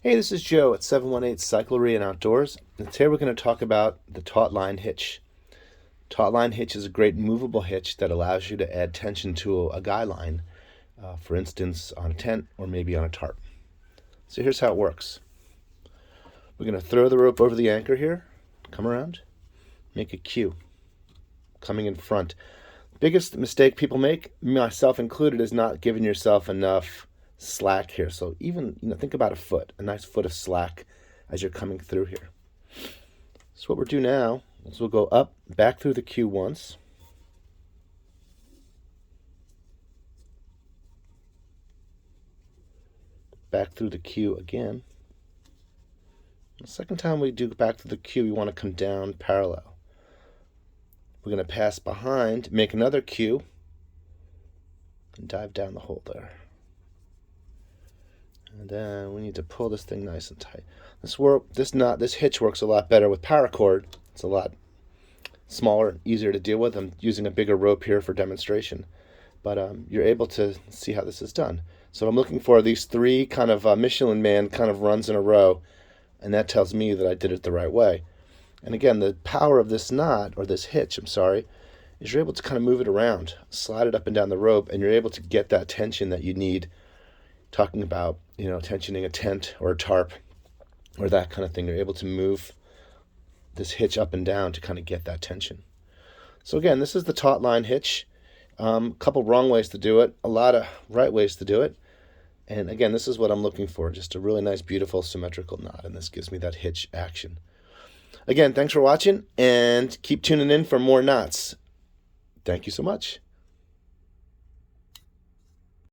Hey, this is Joe at 718 Cyclery and Outdoors, and today we're going to talk about the Taut Line Hitch. Taut Line Hitch is a great movable hitch that allows you to add tension to a guy line, for instance, on a tent or maybe on a tarp. So here's how it works. We're going to throw the rope over the anchor here, come around, make a cue, coming in front. Biggest mistake people make, myself included, is not giving yourself enough slack here. So even, think about a nice foot of slack as you're coming through here. So what we'll do now is we'll go up, back through the cue once. Back through the cue again. The second time we do back through the cue, we want to come down parallel. We're going to pass behind, make another cue, and dive down the hole there. And then we need to pull this thing nice and tight. This hitch works a lot better with paracord. It's a lot smaller, easier to deal with. I'm using a bigger rope here for demonstration, but you're able to see how this is done. So I'm looking for these three kind of Michelin Man kind of runs in a row, and that tells me that I did it the right way. And again, the power of this knot, or this hitch, is you're able to kind of move it around, slide it up and down the rope, and you're able to get that tension that you need. Talking about, tensioning a tent or a tarp or that kind of thing. You're able to move this hitch up and down to kind of get that tension. So again, this is the Taut Line Hitch. A couple wrong ways to do it, a lot of right ways to do it. And again, this is what I'm looking for, just a really nice, beautiful, symmetrical knot. And this gives me that hitch action. Again, thanks for watching, and keep tuning in for more knots. Thank you so much.